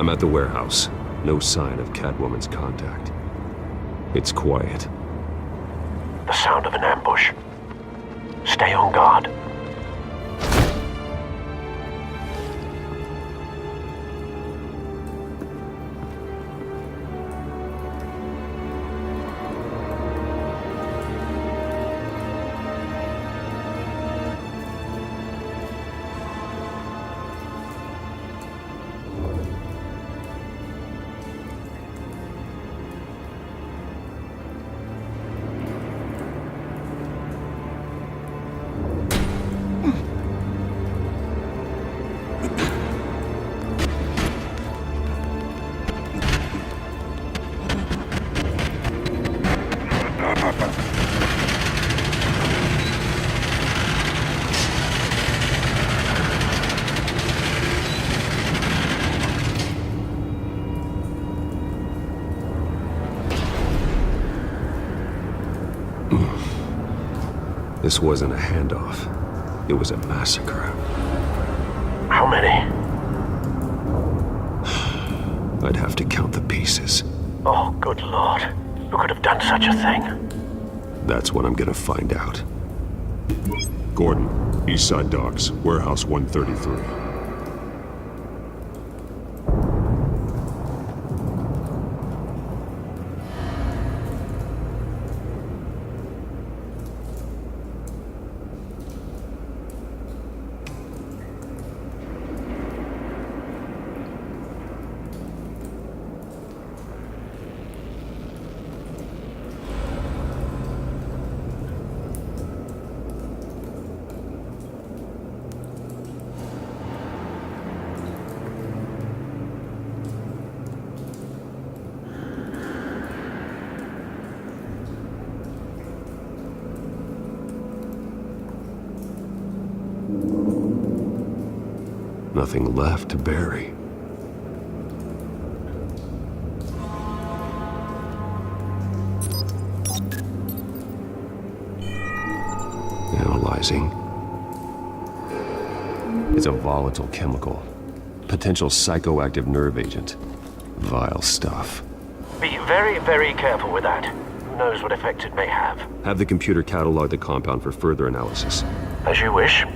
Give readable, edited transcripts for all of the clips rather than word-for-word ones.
I'm at the warehouse. No sign of Catwoman's contact. It's quiet. The sound of an ambush. Stay on guard. This wasn't a handoff. It was a massacre. How many? I'd have to count the pieces. Oh, good lord. Who could have done such a thing? That's what I'm gonna find out. Gordon, Eastside Docks, Warehouse 133. Nothing left to bury. Analyzing. It's a volatile chemical. Potential psychoactive nerve agent. Vile stuff. Be very, very careful with that. Who knows what effect it may have. Have the computer catalog the compound for further analysis. As you wish.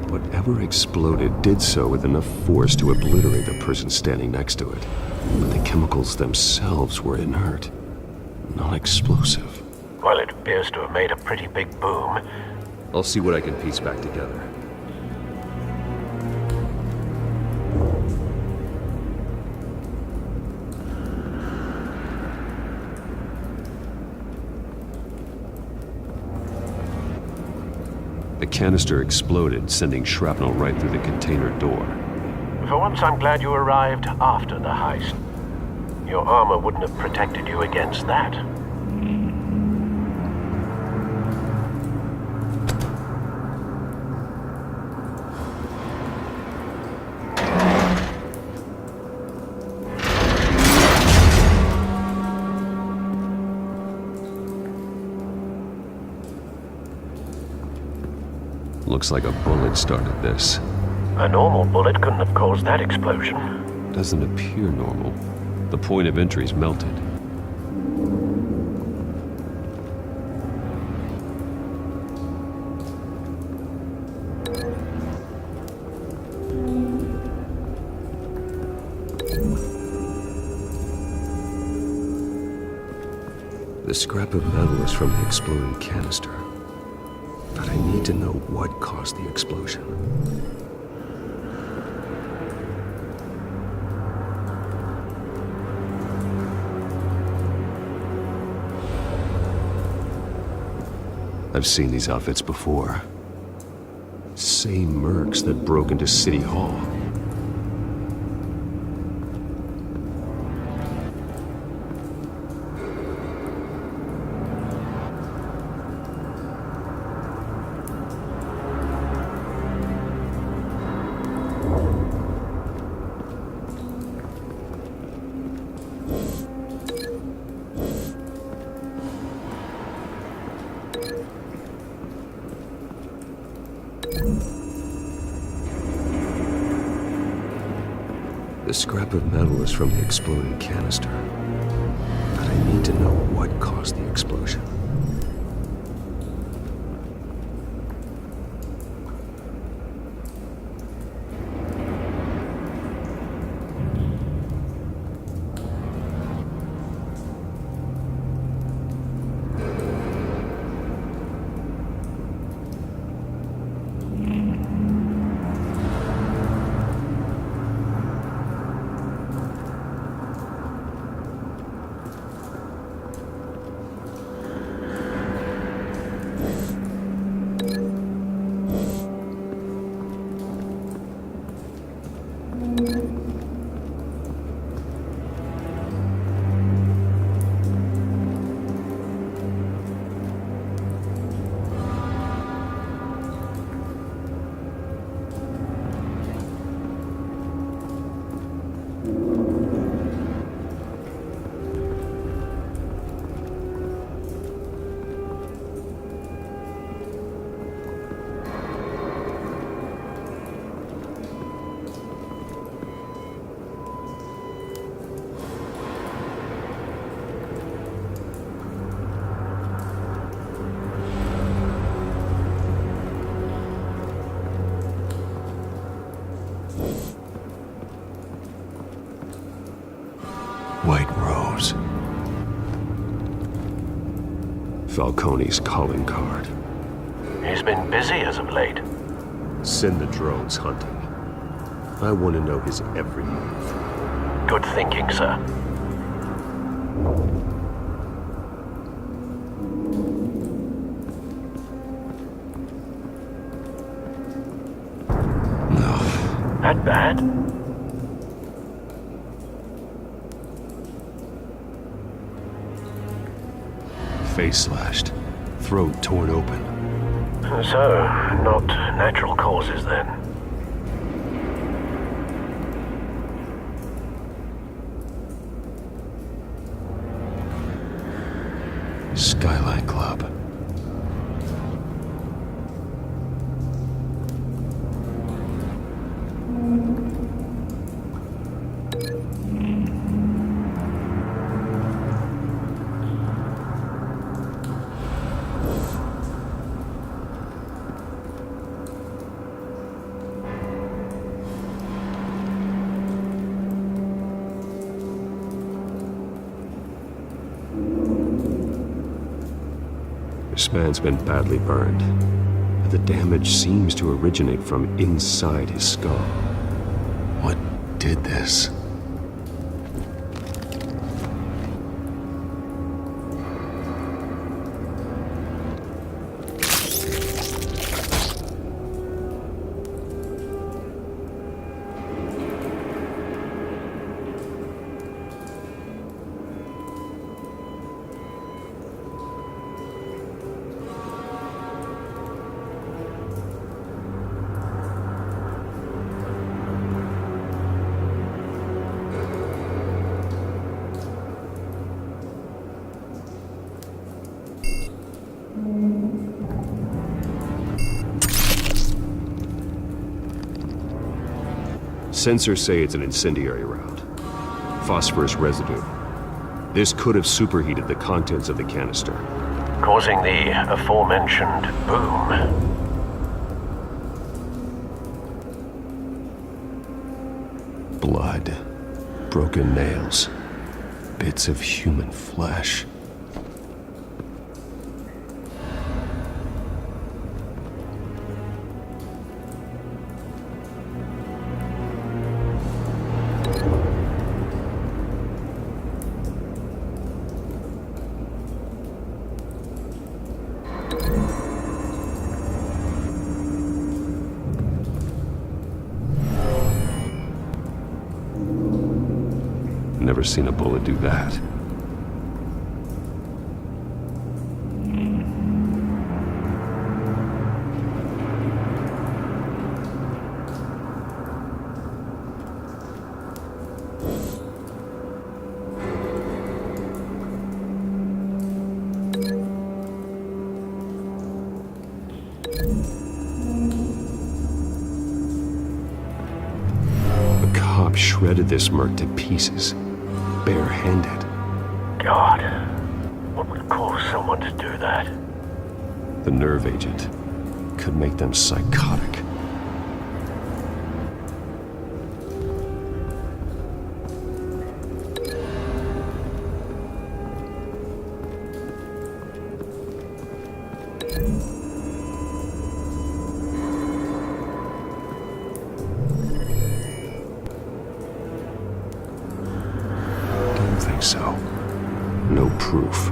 Whatever exploded did so with enough force to obliterate the person standing next to it. But the chemicals themselves were inert, non-explosive. Well, it appears to have made a pretty big boom. I'll see what I can piece back together. The canister exploded, sending shrapnel right through the container door. For once, I'm glad you arrived after the heist. Your armor wouldn't have protected you against that. Looks like a bullet started this. A normal bullet couldn't have caused that explosion. Doesn't appear normal. The point of entry's melted. The scrap of metal is from the exploding canister. But I need to know what caused the explosion. I've seen these outfits before. Same mercs that broke into City Hall. The scrap of metal is from the exploded canister. But I need to know what caused the explosion. White Rose. Falcone's calling card. He's been busy as of late. Send the drones hunting. I want to know his every move. Good thinking, sir. No. That bad? Face slashed. Throat torn open. So, not natural causes then. Skyline Club. This man's been badly burned. The damage seems to originate from inside his skull. What did this? Sensors say it's an incendiary round. Phosphorus residue. This could have superheated the contents of the canister, Causing the aforementioned boom. Blood. Broken nails. Bits of human flesh. Never seen a bullet do that. The cop shredded this merc to pieces, barehanded. God, what would cause someone to do that? The nerve agent could make them psychotic. Don't think so. No proof.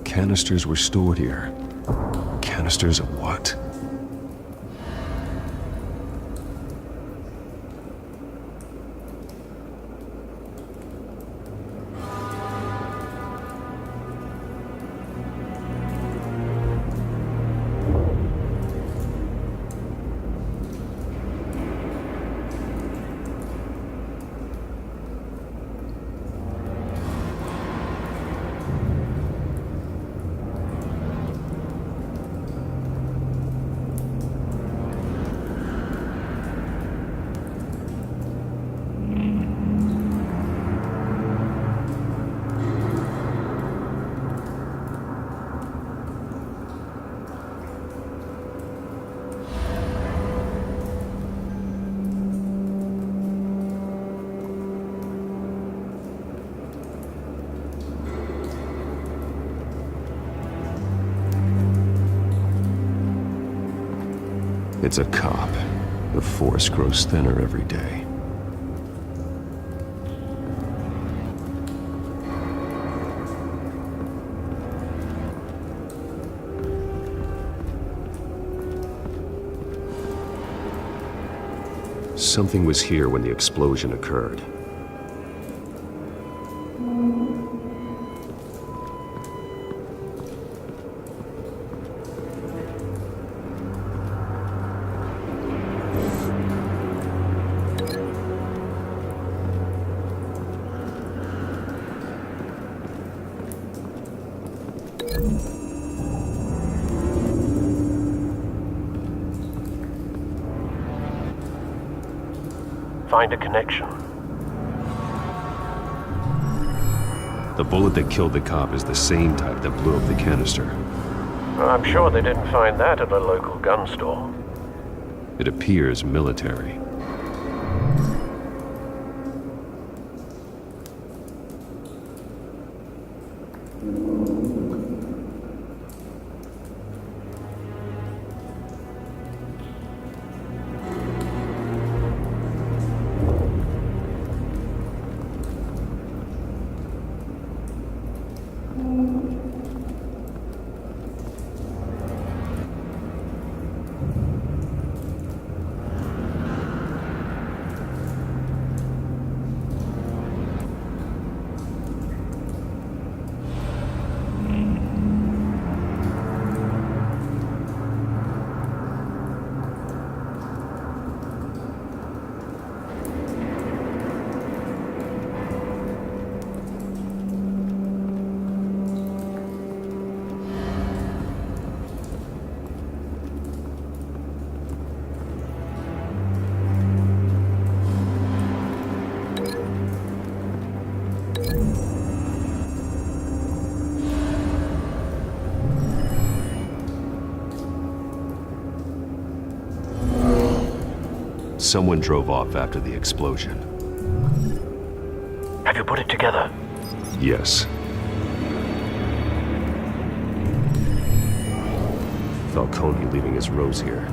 Canisters were stored here. Canisters of what? It's a cop. The force grows thinner every day. Something was here when the explosion occurred. Find a connection. The bullet that killed the cop is the same type that blew up the canister. I'm sure they didn't find that at a local gun store. It appears military. Someone drove off after the explosion. Have you put it together? Yes. Falcone leaving his rose here.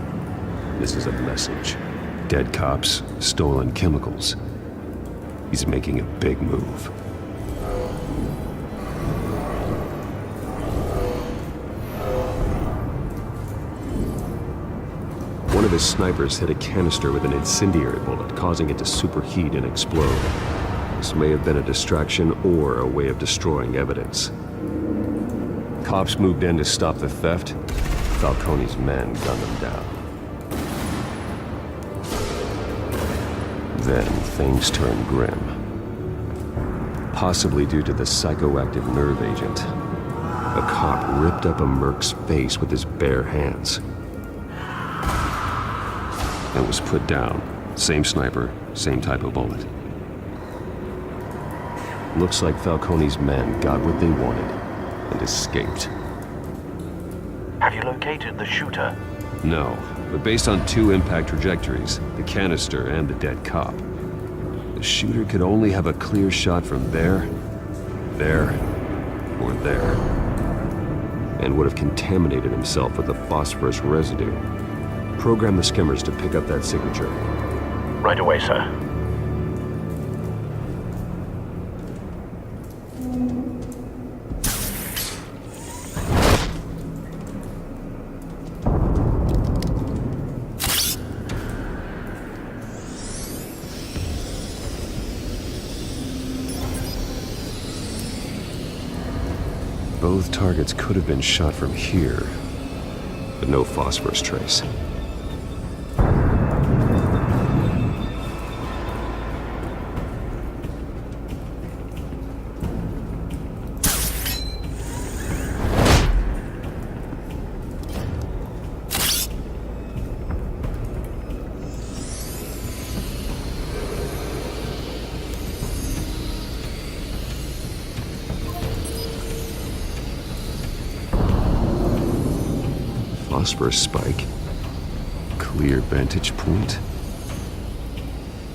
This is a message. Dead cops, stolen chemicals. He's making a big move. One of his snipers hit a canister with an incendiary bullet, causing it to superheat and explode. This may have been a distraction or a way of destroying evidence. Cops moved in to stop the theft. Falcone's men gunned them down. Then things turned grim. Possibly due to the psychoactive nerve agent. A cop ripped up a merc's face with his bare hands. And was put down. Same sniper, same type of bullet. Looks like Falcone's men got what they wanted and escaped. Have you located the shooter? No, but based on two impact trajectories, the canister and the dead cop, the shooter could only have a clear shot from there, or there, and would have contaminated himself with the phosphorus residue. Program the skimmers to pick up that signature. Right away, sir. Both targets could have been shot from here, but no phosphorus trace. Phosphorus spike. Clear vantage point.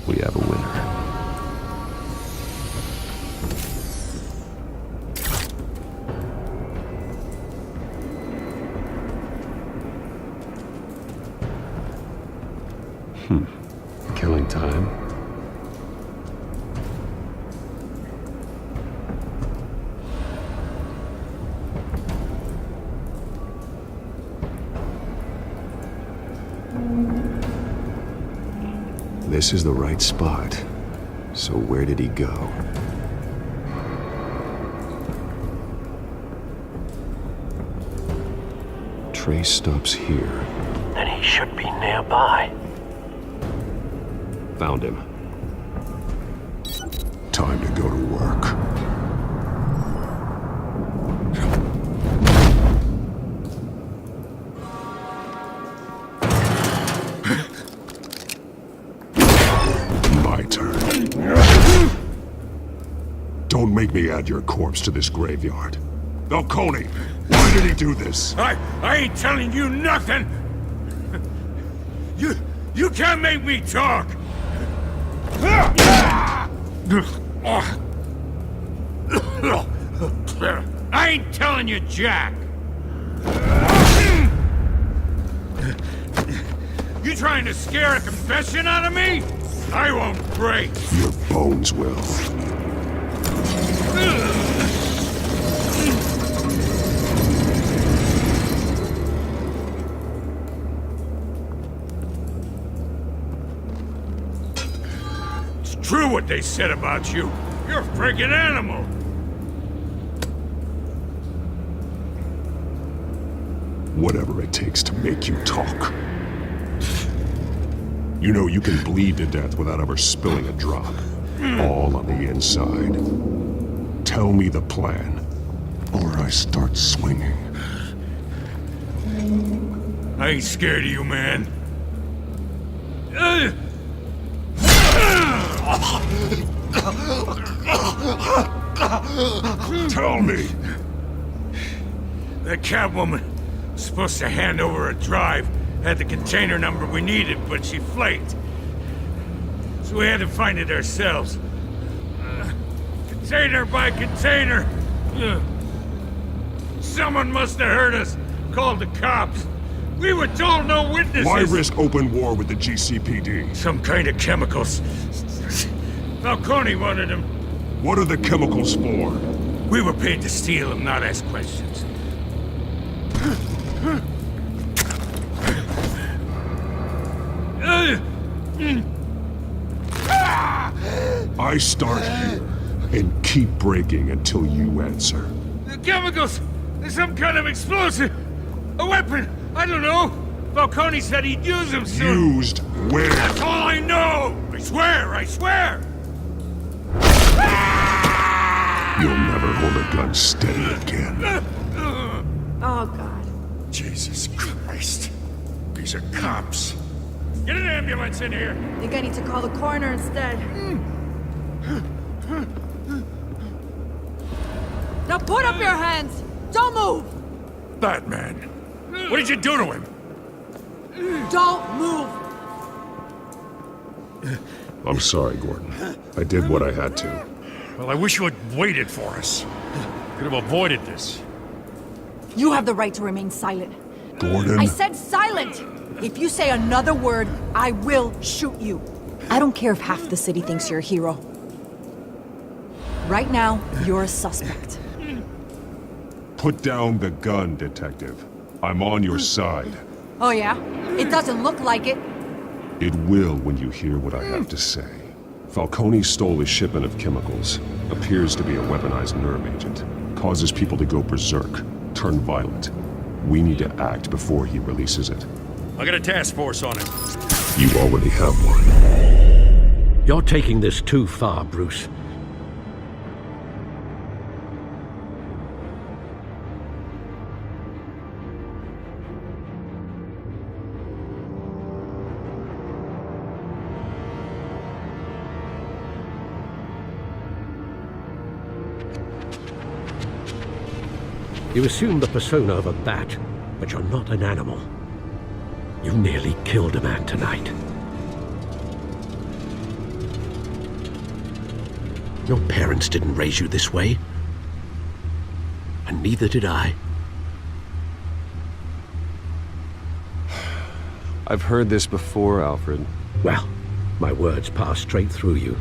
We have a winner. Killing time. This is the right spot. So where did he go? Trace stops here. Then he should be nearby. Found him. Time to go to work. My turn. Don't make me add your corpse to this graveyard. Falcone, why did he do this? I ain't telling you nothing! You can't make me talk! I ain't telling you Jack! You trying to scare a confession out of me? I won't break! Your bones will. It's true what they said about you. You're a friggin' animal! Whatever it takes to make you talk. You know you can bleed to death without ever spilling a drop. All on the inside. Tell me the plan, or I start swinging. I ain't scared of you, man. Tell me! That Catwoman was supposed to hand over a drive, had the container number we needed, but she flaked. so we had to find it ourselves. Container by container. Someone must have heard us, called the cops. We were told no witnesses. Why risk open war with the GCPD? Some kind of chemicals. Falcone wanted them. What are the chemicals for? We were paid to steal them, not ask questions. I start here and keep breaking until you answer. The chemicals! There's some kind of explosive! A weapon! I don't know! Falcone said he'd use them soon! Used where? That's all I know! I swear! I swear! You'll never hold a gun steady again. Oh, God. Jesus Christ. These are cops. Get an ambulance in here! Think I need to call the coroner instead. Now put up your hands! Don't move! Batman. What did you do to him? Don't move! I'm sorry, Gordon. I did what I had to. Well, I wish you had waited for us. Could have avoided this. You have the right to remain silent. Gordon? I said silent! If you say another word, I will shoot you. I don't care if half the city thinks you're a hero. Right now, you're a suspect. Put down the gun, Detective. I'm on your side. Oh yeah? It doesn't look like it. It will when you hear what I have to say. Falcone stole a shipment of chemicals. Appears to be a weaponized nerve agent. Causes people to go berserk, turn violent. We need to act before he releases it. I got a task force on him. You already have one. You're taking this too far, Bruce. You assume the persona of a bat, but you're not an animal. You nearly killed a man tonight. Your parents didn't raise you this way. And neither did I. I've heard this before, Alfred. Well, my words pass straight through you.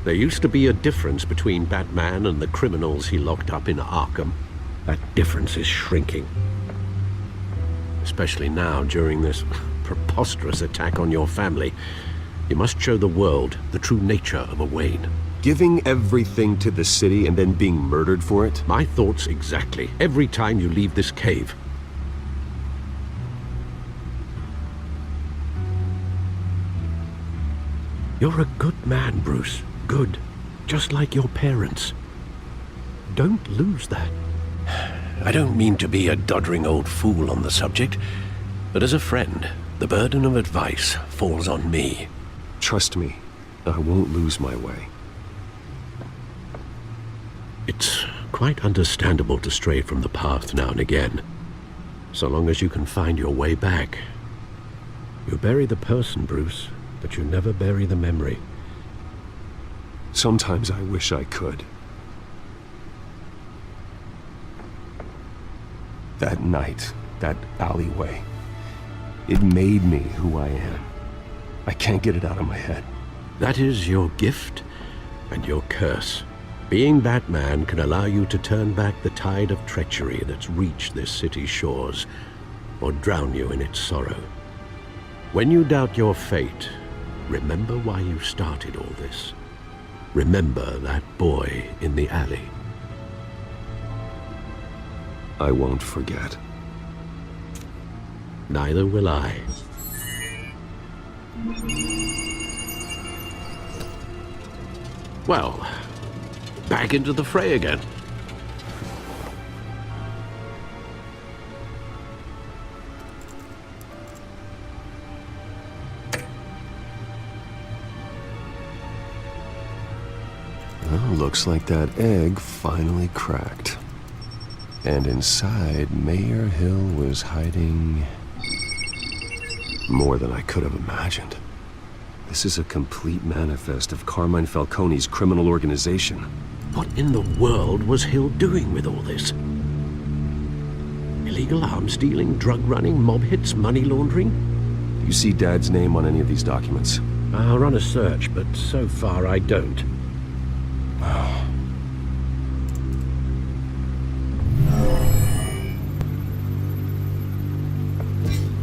There used to be a difference between Batman and the criminals he locked up in Arkham. That difference is shrinking. Especially now, during this preposterous attack on your family. You must show the world the true nature of a Wayne. Giving everything to the city and then being murdered for it? My thoughts exactly. Every time you leave this cave. You're a good man, Bruce. Good. Just like your parents. Don't lose that. I don't mean to be a doddering old fool on the subject, but as a friend, the burden of advice falls on me. Trust me, I won't lose my way. It's quite understandable to stray from the path now and again, so long as you can find your way back. You bury the person, Bruce, but you never bury the memory. Sometimes I wish I could. That night, that alleyway, it made me who I am. I can't get it out of my head. That is your gift and your curse. Being Batman can allow you to turn back the tide of treachery that's reached this city's shores, or drown you in its sorrow. When you doubt your fate, remember why you started all this. Remember that boy in the alley. I won't forget. Neither will I. Well, back into the fray again. Well, looks like that egg finally cracked. And inside, Mayor Hill was hiding more than I could have imagined. This is a complete manifest of Carmine Falcone's criminal organization. What in the world was Hill doing with all this? Illegal arms dealing, drug running, mob hits, money laundering? Do you see Dad's name on any of these documents? I'll run a search, but so far I don't.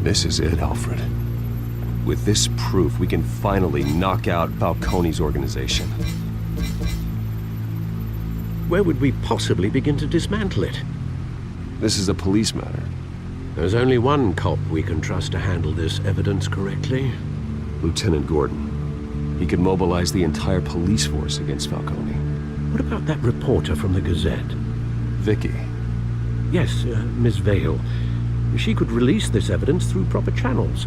This is it, Alfred. With this proof, we can finally knock out Falcone's organization. Where would we possibly begin to dismantle it? This is a police matter. There's only one cop we can trust to handle this evidence correctly. Lieutenant Gordon. He could mobilize the entire police force against Falcone. What about that reporter from the Gazette? Vicky. Yes, Miss Vale. She could release this evidence through proper channels.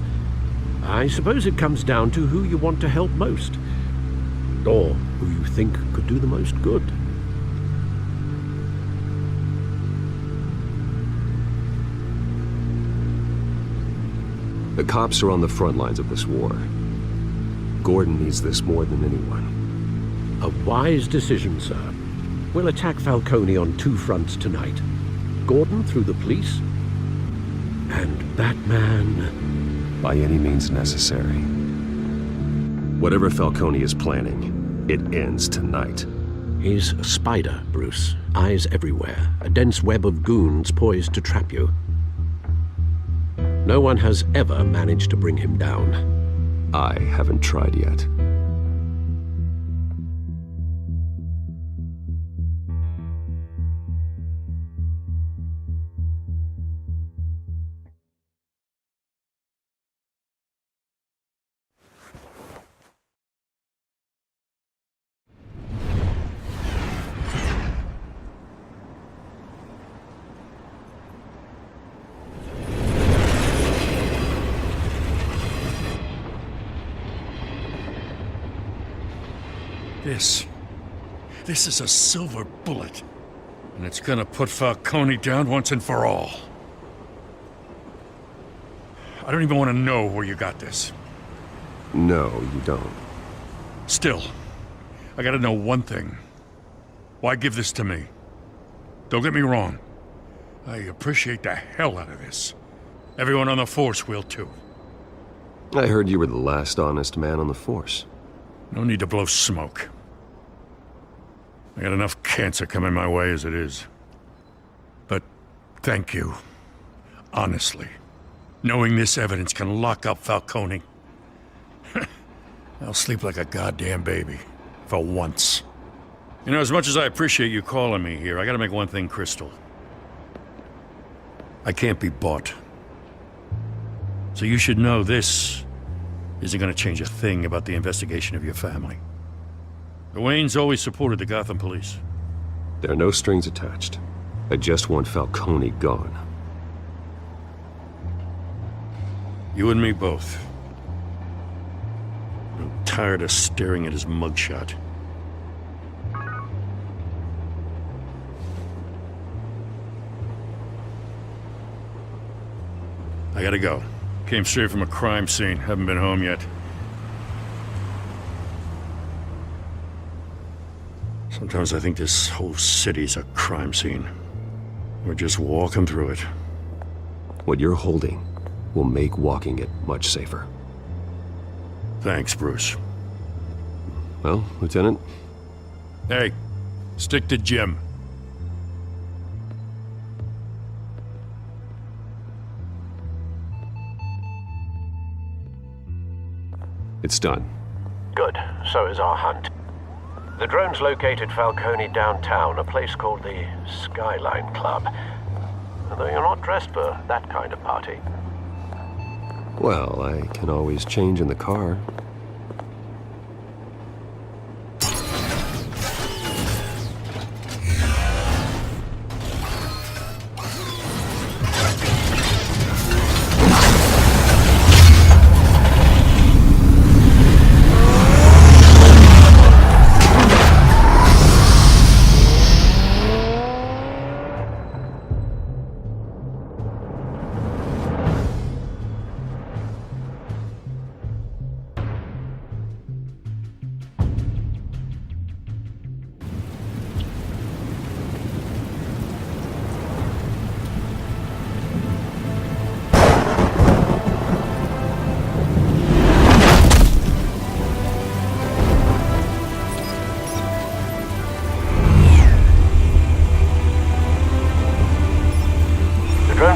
I suppose it comes down to who you want to help most. Or who you think could do the most good. The cops are on the front lines of this war. Gordon needs this more than anyone. A wise decision, sir. We'll attack Falcone on two fronts tonight. Gordon through the police, and Batman... by any means necessary. Whatever Falcone is planning, it ends tonight. He's a spider, Bruce. Eyes everywhere. A dense web of goons poised to trap you. No one has ever managed to bring him down. I haven't tried yet. This is a silver bullet. And it's gonna put Falcone down once and for all. I don't even want to know where you got this. No, you don't. Still, I gotta know one thing. Why give this to me? Don't get me wrong. I appreciate the hell out of this. Everyone on the force will too. I heard you were the last honest man on the force. No need to blow smoke. I got enough cancer coming my way as it is. But thank you. Honestly. Knowing this evidence can lock up Falcone. I'll sleep like a goddamn baby. For once. You know, as much as I appreciate you calling me here, I gotta make one thing crystal. I can't be bought. So you should know this isn't gonna change a thing about the investigation of your family. The Waynes always supported the Gotham police. There are no strings attached. I just want Falcone gone. You and me both. I'm tired of staring at his mugshot. I gotta go. Came straight from a crime scene. Haven't been home yet. Sometimes I think this whole city's a crime scene. We're just walking through it. What you're holding will make walking it much safer. Thanks, Bruce. Well, Lieutenant? Hey, stick to Jim. It's done. Good. So is our hunt. The drones located Falcone downtown, a place called the Skyline Club. Although you're not dressed for that kind of party. Well, I can always change in the car.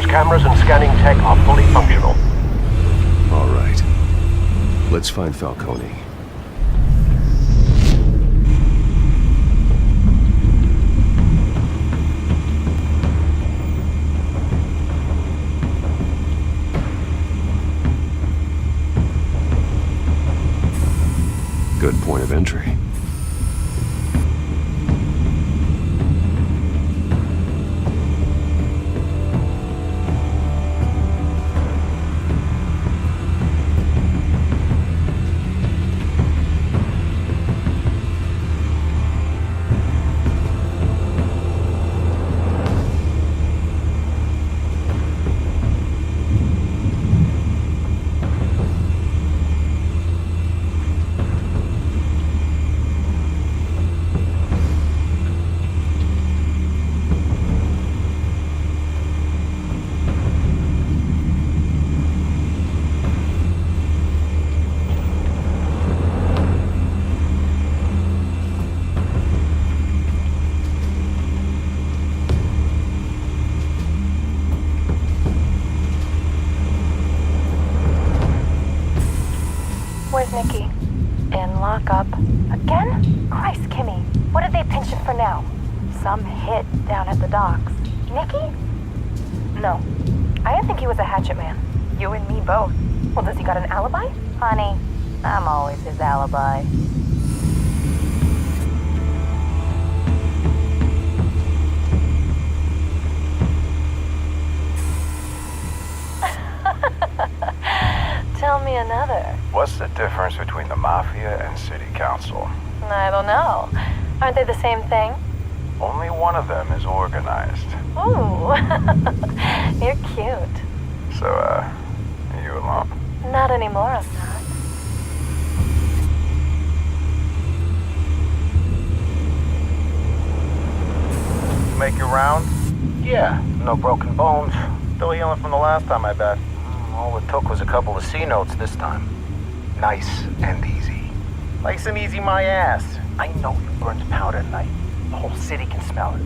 Cameras and scanning tech are fully functional. All right. Let's find Falcone. Good point of entry. Where's Nikki? In lockup. Again? Christ, Kimmy. What did they pinch him for now? Some hit down at the docks. Nikki? No. I didn't think he was a hatchet man. You and me both. Well, does he got an alibi? Honey, I'm always his alibi. Tell me another. What's the difference between the Mafia and City Council? I don't know. Aren't they the same thing? Only one of them is organized. Ooh. You're cute. So, are you alone? Not anymore, I'm not. Make your round? Yeah, no broken bones. Still healing from the last time, I bet. All it took was a couple of C notes this time. Nice and easy. Nice and easy, my ass. I know you burned powder tonight. The whole city can smell it.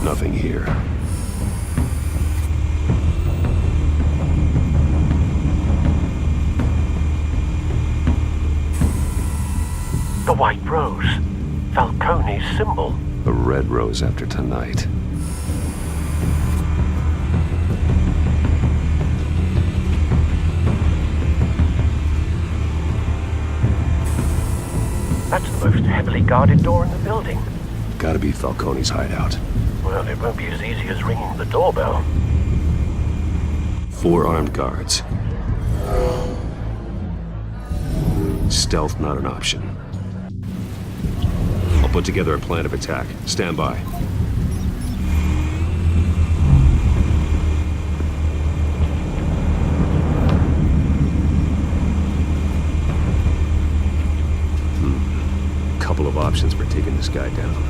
Nothing here. The white rose. Falcone's symbol. A red rose after tonight. That's the most heavily guarded door in the building. Gotta be Falcone's hideout. Well, it won't be as easy as ringing the doorbell. 4 armed guards. Stealth not an option. I'll put together a plan of attack. Stand by. Couple of options for taking this guy down.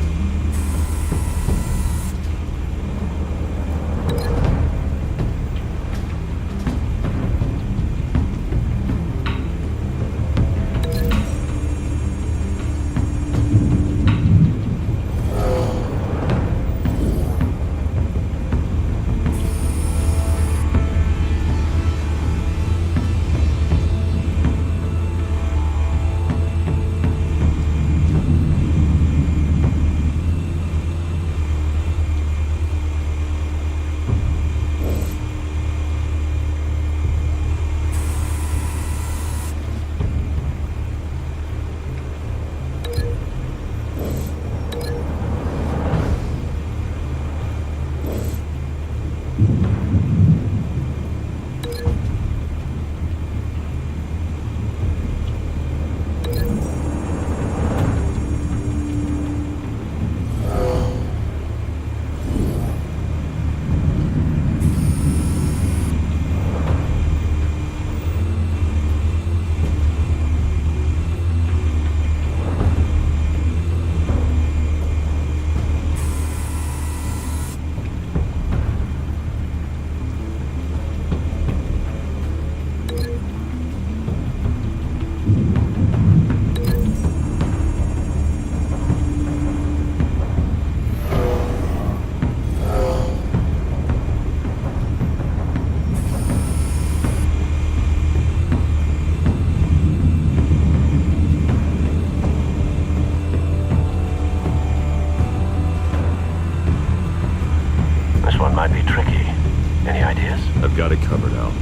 Might be tricky. Any ideas? I've got it covered, Al.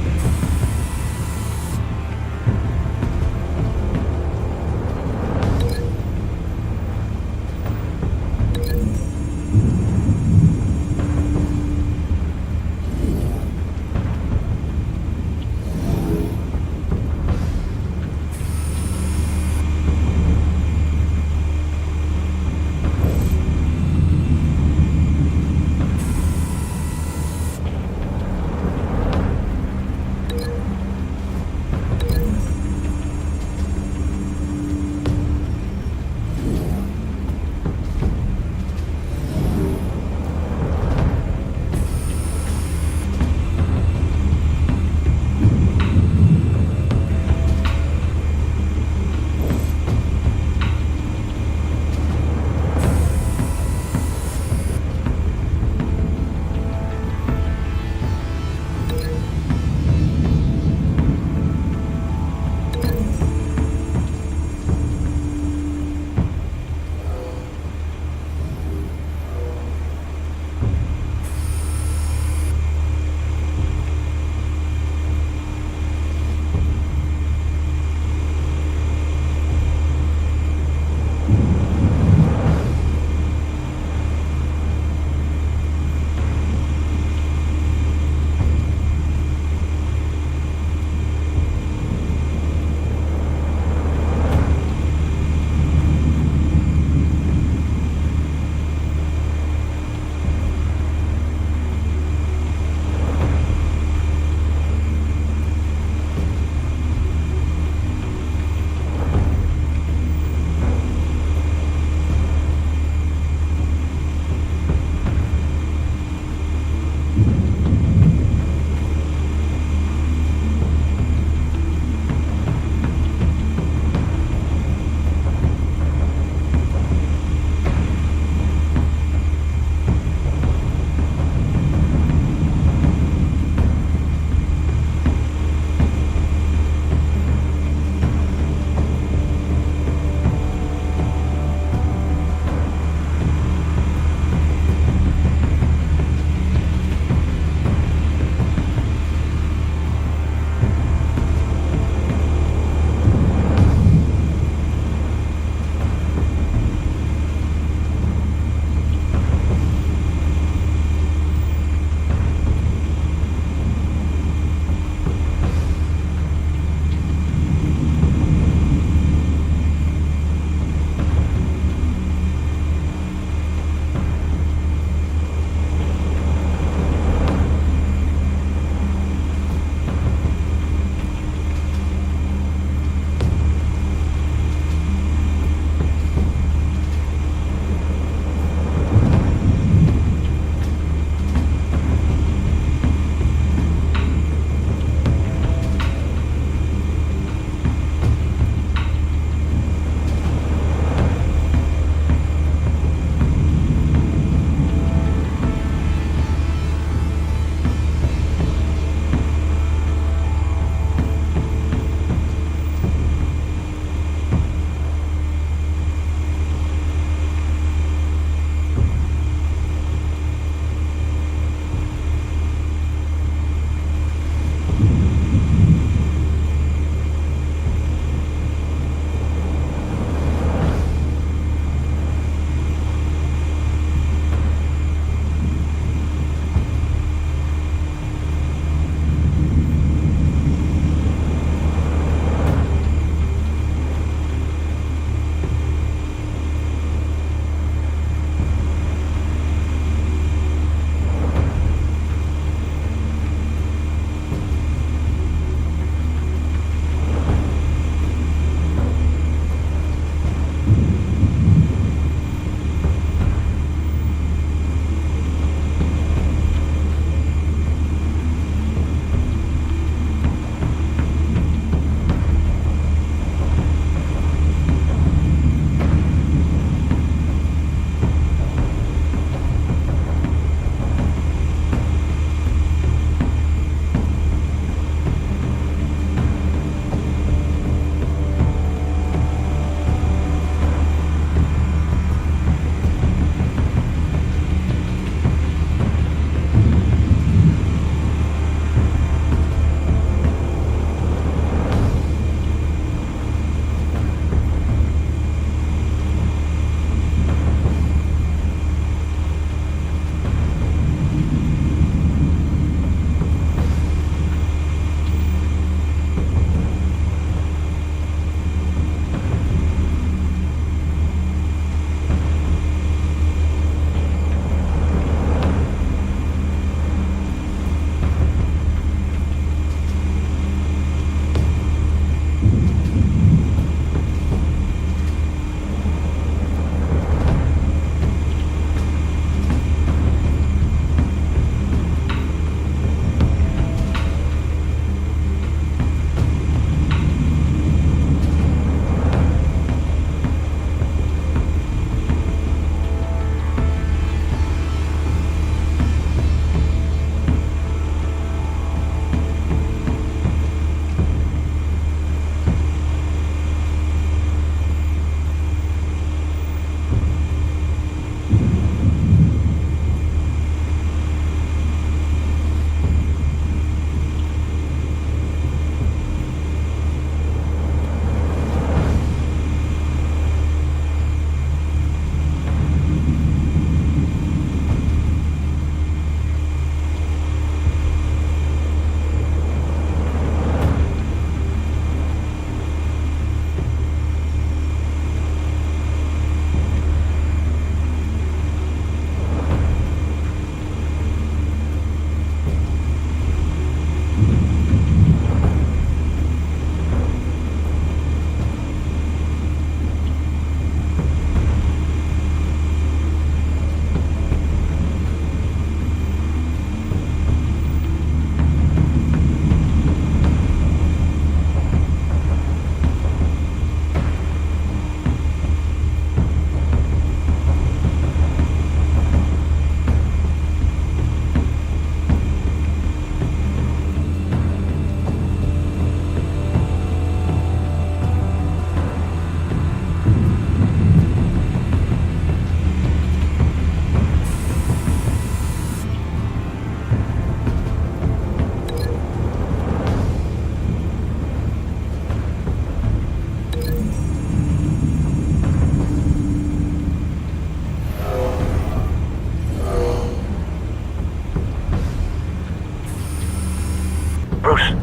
Bruce,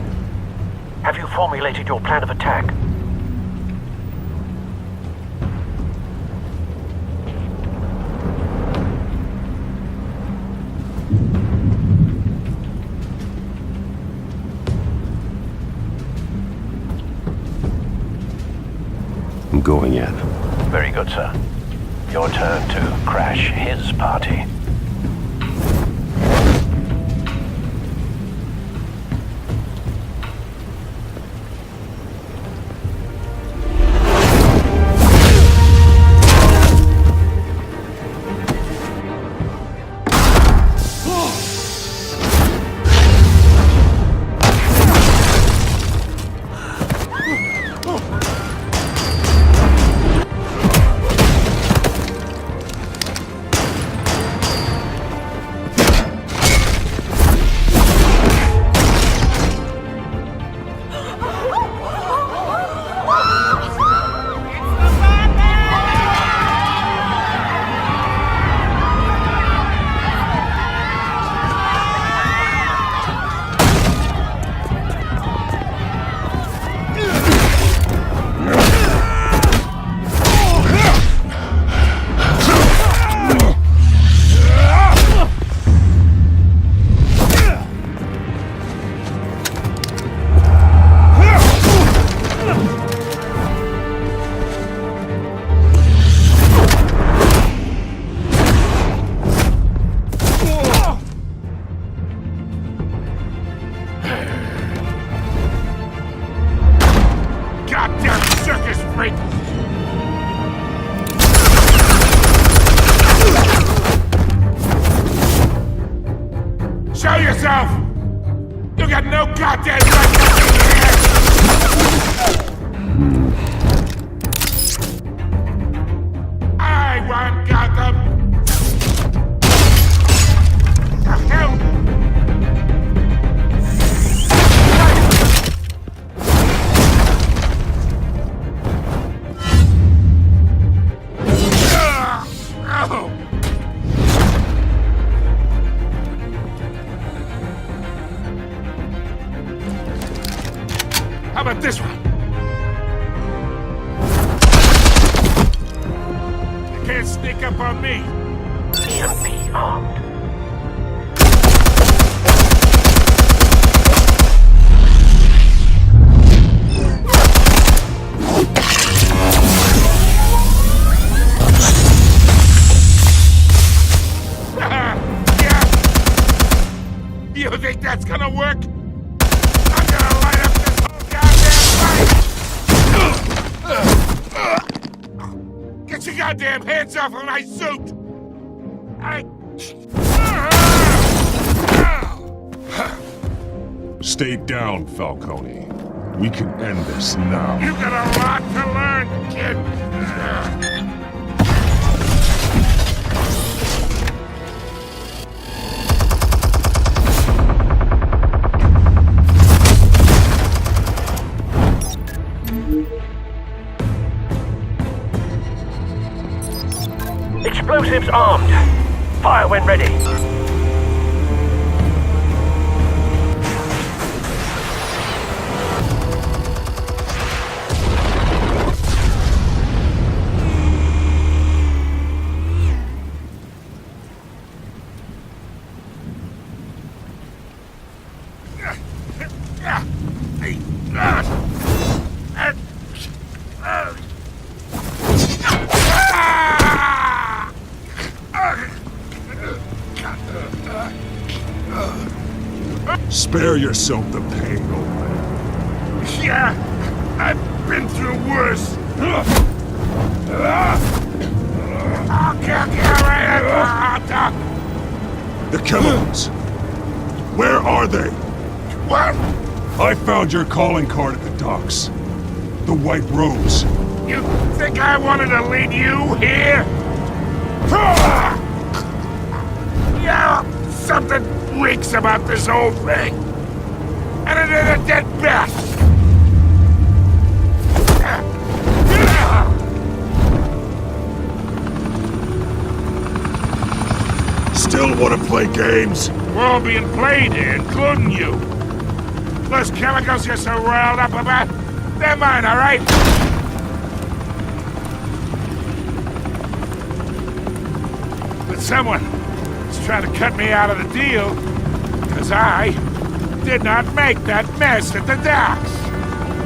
have you formulated your plan of attack? I'm going in. Very good, sir. Your turn to crash his party. me! Show yourself! You got no goddamn right to be here! I want Gotham! The hell? Oh! How about this one? You can't sneak up on me. EMP armed. Yeah. You think that's gonna work? I'm gonna light up this whole goddamn place! Get your goddamn hands off of my suit! Stay down, Falcone. We can end this now. You got a lot to learn, kid! Explosives armed. Fire when ready. Spare yourself the pain, old man. Yeah, I've been through worse. The chemicals. Where are they? What? I found your calling card at the docks. The White Rose. You think I wanted to lead you here? Yeah, something reeks about this whole thing. And it is a dead bat. Still want to play games? We're all being played here, including you. Those chemicals you're so riled up about, they're mine, all right? But someone is trying to cut me out of the deal, because I did not make that mess at the docks.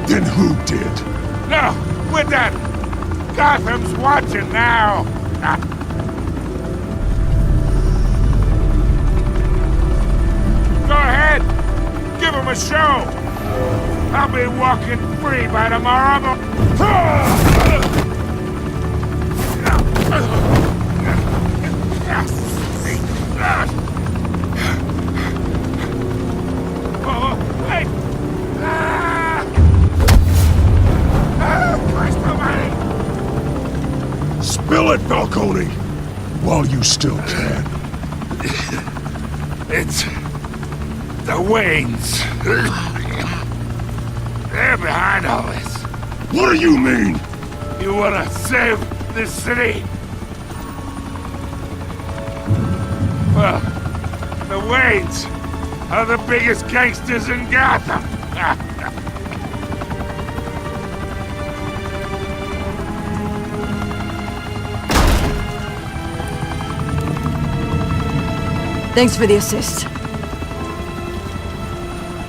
Then who did? No, we're done. Gotham's watching now. Go ahead. Give him a show. I'll be walking free by tomorrow. Oh, wait. Christ almighty. Spill it, Falcone! While you still can. It's the Waynes. They're behind all this. What do you mean? You wanna save this city? Well, the Waynes are the biggest gangsters in Gotham. Thanks for the assist.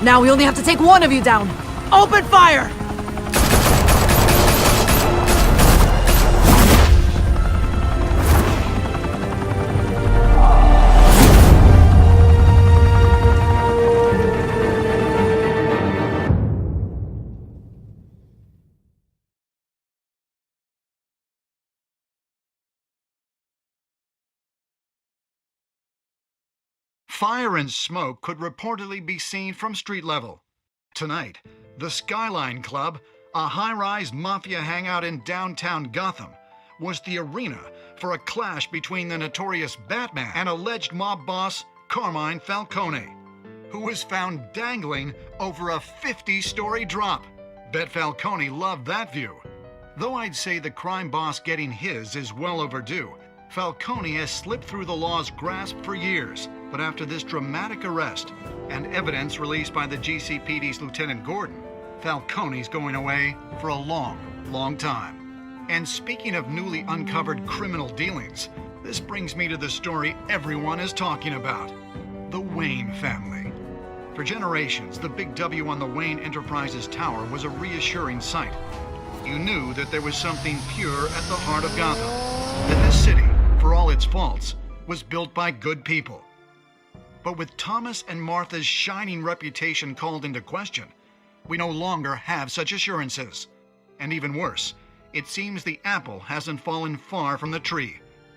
Now we only have to take one of you down. Open fire! Fire and smoke could reportedly be seen from street level. Tonight, the Skyline Club, a high-rise mafia hangout in downtown Gotham, was the arena for a clash between the notorious Batman and alleged mob boss Carmine Falcone, who was found dangling over a 50-story drop. Bet Falcone loved that view. Though I'd say the crime boss getting his is well overdue, Falcone has slipped through the law's grasp for years. But after this dramatic arrest and evidence released by the GCPD's Lieutenant Gordon, Falcone's going away for a long, long time. And speaking of newly uncovered criminal dealings, this brings me to the story everyone is talking about: the Wayne family. For generations, the big W on the Wayne Enterprises Tower was a reassuring sight. You knew that there was something pure at the heart of Gotham, that this city, for all its faults, was built by good people. But with Thomas and Martha's shining reputation called into question, we no longer have such assurances. And even worse, it seems the apple hasn't fallen far from the tree.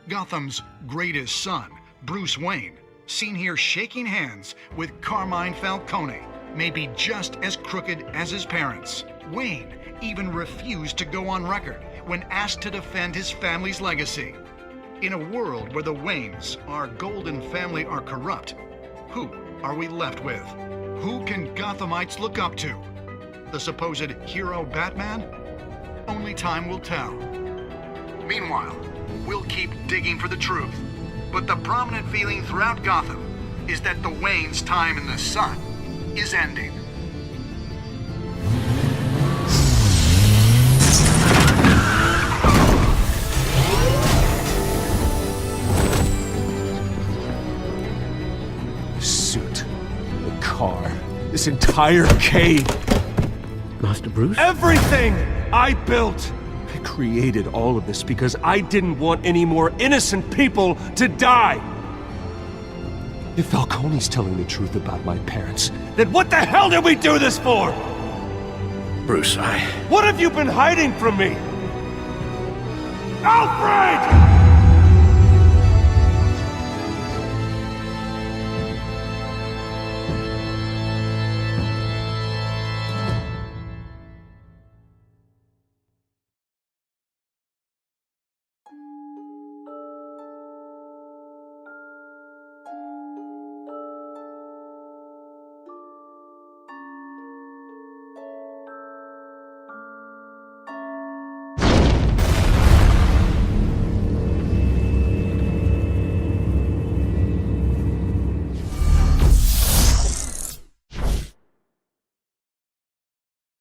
Gotham's greatest son, Bruce Wayne, seen here shaking hands with Carmine Falcone, may be just as crooked as his parents. Wayne even refused to go on record when asked to defend his family's legacy. In a world where the Waynes, our golden family, are corrupt, who are we left with? Who can Gothamites look up to? The supposed hero Batman? Only time will tell. Meanwhile, we'll keep digging for the truth. But the prominent feeling throughout Gotham is that the Waynes' time in the sun is ending. Car, this entire cave, Master Bruce? everything I built. I created all of this because I didn't want any more innocent people to die. If Falcone's telling the truth about my parents, then what the hell did we do this for? Bruce, What have you been hiding from me? Alfred!